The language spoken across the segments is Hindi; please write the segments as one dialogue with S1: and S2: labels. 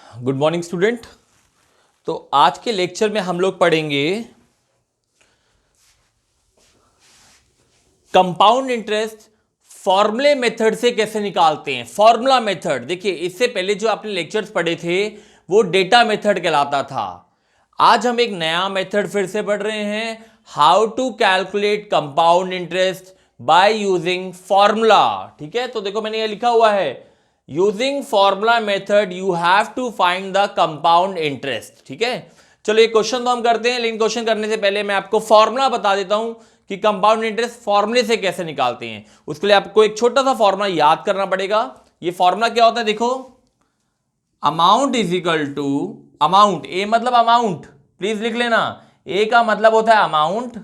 S1: Good morning student. तो आज के लेक्चर में हम लोग पढ़ेंगे कंपाउंड इंटरेस्ट फॉर्मूले मेथड से कैसे निकालते हैं। फॉर्मूला मेथड देखिए, इससे पहले जो आपने लेक्चर्स पढ़े थे वो डेटा मेथड कहलाता था। आज हम एक नया मेथड फिर से पढ़ रहे हैं, how to calculate compound interest by using formula. ठीक है, तो देखो मैंने ये लिखा हुआ है, using formula method you have to find the compound interest. ठीक है, चलो ये क्वेश्चन तो हम करते हैं, लेकिन क्वेश्चन करने से पहले मैं आपको फॉर्मूला बता देता हूं कि कंपाउंड इंटरेस्ट फॉर्मूले से कैसे निकालते हैं। उसके लिए आपको एक छोटा सा फॉर्मूला याद करना पड़ेगा। ये फॉर्मूला क्या होता है, देखो, amount is equal to amount, ए मतलब अमाउंट, प्लीज लिख लेना, ए का मतलब होता है amount,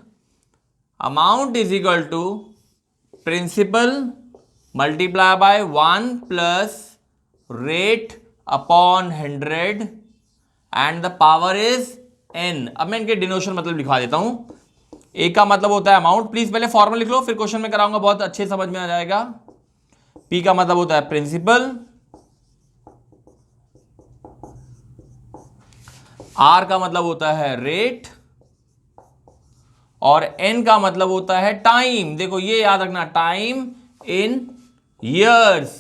S1: amount is equal to principal multiply by 1 plus rate upon 100 and the power is n। अब मैं इनके डिनोशन मतलब लिखवा देता हूं। ए का मतलब होता है अमाउंट, प्लीज पहले फॉर्मूला लिख लो, फिर क्वेश्चन में कराऊंगा, बहुत अच्छे समझ में आ जाएगा। पी का मतलब होता है प्रिंसिपल, आर का मतलब होता है रेट, और एन का मतलब होता है टाइम। देखो ये याद रखना, टाइम इन ईयर्स।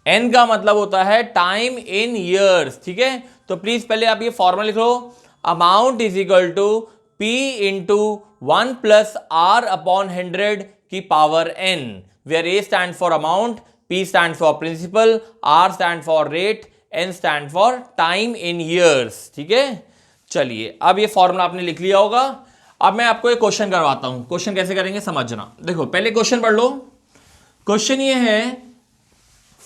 S1: एन का मतलब होता है टाइम इन ईयर्स। ठीक है, तो प्लीज पहले आप ये फॉर्मूला लिख लो, amount is equal to P into 1 plus R upon 100 की power N, where A stand for amount, P stand for principal, R stand for rate, N stand for time in years. ठीक है, चलिए अब ये फॉर्मूला आपने लिख लिया होगा। अब मैं आपको एक क्वेश्चन करवाता हूं, क्वेश्चन कैसे करेंगे समझना। देखो पहले क्वेश्चन पढ़ लो। क्वेश्चन ये है,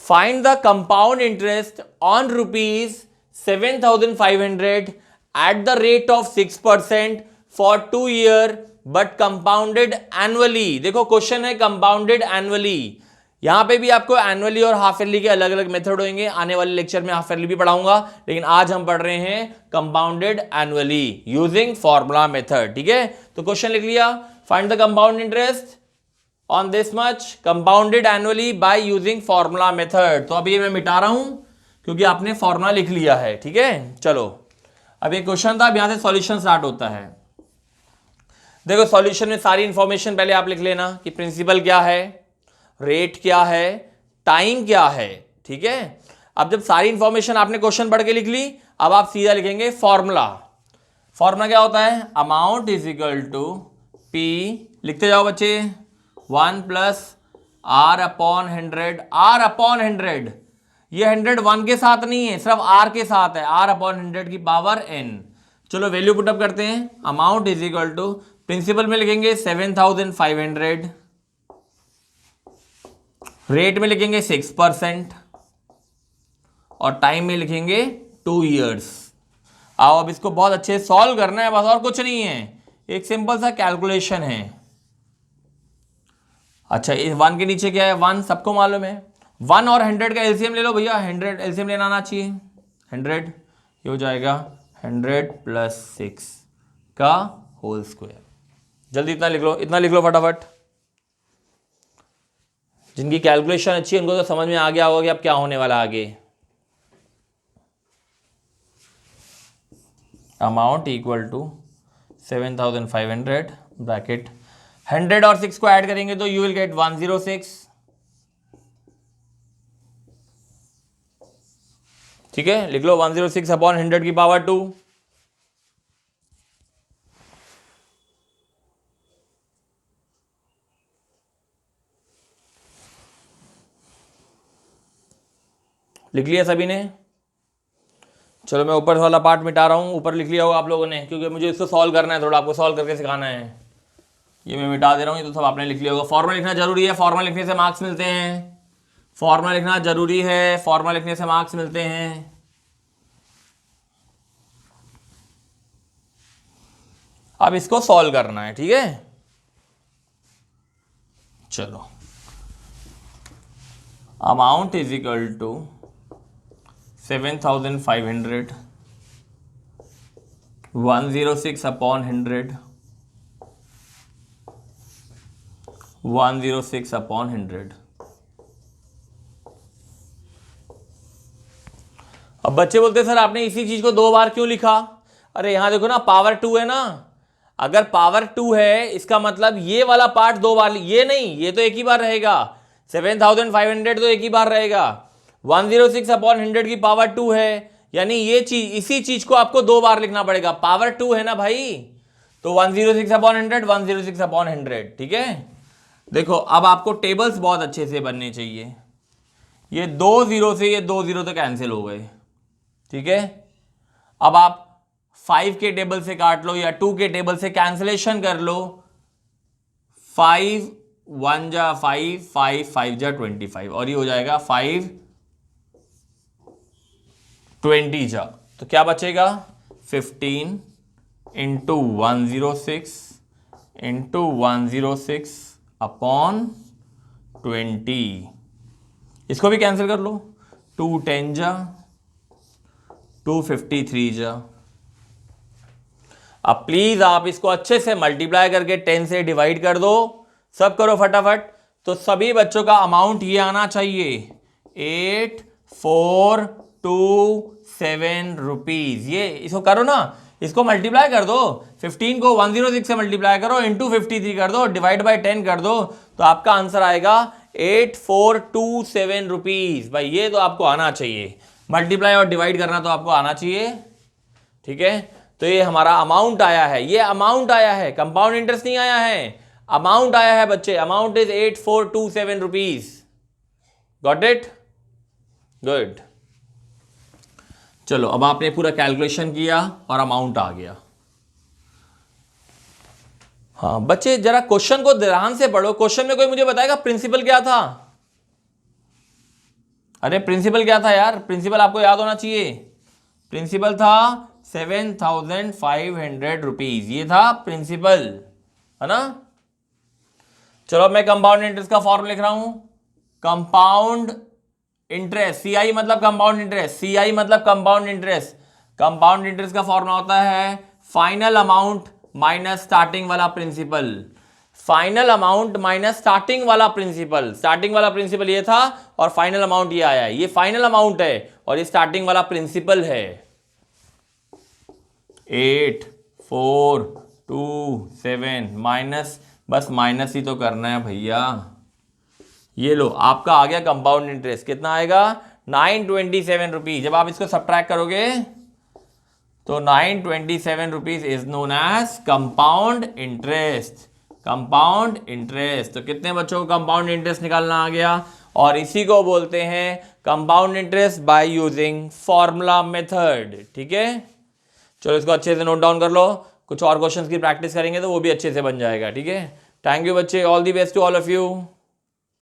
S1: find the compound interest on rupees 7,500 at the rate of 6% for 2 year but compounded annually. देखो क्वेश्चन है कंपाउंडेड एनुअली, यहां पे भी आपको एनुअली और हाफ ईयरली के अलग अलग मेथड होंगे, आने वाले लेक्चर में हाफ ईयरली भी पढ़ाऊंगा, लेकिन आज हम पढ़ रहे हैं compounded annually using formula method. ठीक है, तो क्वेश्चन लिख लिया, find the compound interest on this much compounded annually by using formula method। तो अभी मैं मिटा रहा हूं क्योंकि आपने फॉर्मूला लिख लिया है। ठीक है, चलो अब एक क्वेश्चन था, अब यहां से सॉल्यूशन स्टार्ट होता है। देखो सॉल्यूशन में सारी इंफॉर्मेशन पहले आप लिख लेना कि प्रिंसिपल क्या है, रेट क्या है, टाइम क्या है। ठीक है, अब जब सारी इंफॉर्मेशन आपने क्वेश्चन पढ़ के लिख ली, अब आप सीधा लिखेंगे फॉर्मूला। फॉर्मूला क्या होता है, amount is equal to P, लिखते जाओ बच्चे, 1 plus R upon 100, R upon 100, ये 100 1 के साथ नहीं है, सिर्फ आर के साथ है, आर अपॉन 100 की पावर n। चलो वैल्यू पुटअप करते हैं, amount is equal to principal में लिखेंगे 7,500, रेट में लिखेंगे 6%, और टाइम में लिखेंगे 2 ईयर्स। आओ अब इसको बहुत अच्छे से सॉल्व करना है, बस और कुछ नहीं है, एक सिंपल सा कैलकुलेशन है। अच्छा इस 1 के नीचे क्या है, 1 सबको मालूम है, 1 और 100 का एलसीएम ले लो भैया, 100 एलसीएम लेना आना चाहिए, 100 ये हो जाएगा 100 प्लस 6 का होल स्क्वायर। जल्दी इतना लिख लो, इतना लिख लो फटाफट। जिनकी कैलकुलेशन अच्छी है उनको तो समझ में आ गया होगा कि अब क्या होने वाला आगे। अमाउंट इक्वल टू 7,500 ब्रैकेट 100 और 6 को ऐड करेंगे तो यू विल गेट 106। ठीक है, लिख लो 106 अपॉन 100 की पावर 2। लिख लिया सभी ने? चलो मैं ऊपर वाला पार्ट मिटा रहा हूं, ऊपर लिख लिया होगा आप लोगों ने, क्योंकि मुझे इसको सॉल्व करना है, थोड़ा आपको सॉल्व करके सिखाना है। ये मैं मिटा दे रहा हूँ, ये तो सब आपने लिख लिया होगा। फॉर्मूला लिखना जरूरी है, फॉर्मूला लिखने से मार्क्स मिलते हैं, फॉर्मूला लिखना जरूरी है, फॉर्मूला लिखने से मार्क्स मिलते हैं। अब इसको सॉल्व करना है। ठीक है, चलो amount is equal to 7,500, 106 upon 100, 106 upon 100। अब बच्चे बोलते हैं सर आपने इसी चीज को 2 बार क्यों लिखा? अरे यहां देखो ना, पावर 2 है ना, अगर पावर 2 है इसका मतलब ये वाला पार्ट 2 बार, ये नहीं, ये तो एक ही बार रहेगा। 7500 तो एक ही बार रहेगा। 106 अपॉन 100 की पावर 2 है, यानी ये चीज, इसी चीज को आपको 2 बार लिखना पड़ेगा। पावर 2 है ना भाई, तो 106 अपॉन 100, 106 अपॉन 100, ठीक है। देखो अब आपको टेबल्स बहुत अच्छे से बनने चाहिए। ये 2 0 से ये 2 0 तो कैंसिल हो गए, ठीक है। अब आप 5 के टेबल से काट लो या 2 के टेबल से कैंसिलेशन कर लो। 5 1 जा 5, 5 5 जा 25, और ये हो जाएगा 5 20 जा, तो क्या बचेगा 15 इंटू 106 इंटू 106 अपॉन 20। इसको भी कैंसिल कर लो, 2 10 जा, 2 53 जा। अब प्लीज आप इसको अच्छे से मल्टीप्लाई करके 10 से डिवाइड कर दो, सब करो फटाफट। तो सभी बच्चों का अमाउंट ये आना चाहिए 8427 रुपीज। ये इसको करो ना, इसको मल्टीप्लाई कर दो, 15 को 106 से मल्टीप्लाई करो, इंटू 53 कर दो, डिवाइड बाय 10 कर दो, तो आपका आंसर आएगा 8427 रुपीज। भाई ये तो आपको आना चाहिए, मल्टीप्लाई और डिवाइड करना तो आपको आना चाहिए, ठीक है। तो ये हमारा अमाउंट आया है, ये अमाउंट आया है, कंपाउंड इंटरेस्ट नहीं आया है, अमाउंट आया है बच्चे। Amount is 8427 rupees. Got it? Good. चलो अब आपने पूरा कैलकुलेशन किया और अमाउंट आ गया। हाँ बच्चे जरा क्वेश्चन को ध्यान से पढ़ो। क्वेश्चन में कोई मुझे बताएगा प्रिंसिपल क्या था? अरे प्रिंसिपल क्या था यार? प्रिंसिपल आपको याद होना चाहिए। प्रिंसिपल था 7500 रुपीज, ये था प्रिंसिपल, है ना। चलो मैं कंपाउंड इंटरेस्ट का फॉर्मूला लिख रहा हूं। कंपाउंड इंटरेस्ट, सीआई मतलब कंपाउंड इंटरेस्ट, सीआई मतलब कंपाउंड इंटरेस्ट। कंपाउंड इंटरेस्ट का फॉर्मूला होता है फाइनल अमाउंट माइनस स्टार्टिंग वाला principal. Final amount minus starting वाला प्रिंसिपल। स्टार्टिंग वाला प्रिंसिपल ये था और फाइनल अमाउंट ये आया है। ये फाइनल अमाउंट है और ये स्टार्टिंग वाला प्रिंसिपल है। 8427 माइनस, बस माइनस ही तो करना है भैया। ये लो आपका आ गया कंपाउंड इंटरेस्ट। कितना आएगा? 927 रुपीज। जब आप इसको सब्ट्रैक्ट करोगे तो 927 rupees is known as compound interest. Compound interest. तो कितने बच्चों को कंपाउंड इंटरेस्ट निकालना आ गया? और इसी को बोलते हैं compound interest by using formula method, ठीक है। चलो इसको अच्छे से नोट डाउन कर लो, कुछ और क्वेश्चंस की प्रैक्टिस करेंगे तो वो भी अच्छे से बन जाएगा, ठीक है। थैंक यू बच्चे, all the best to all of you.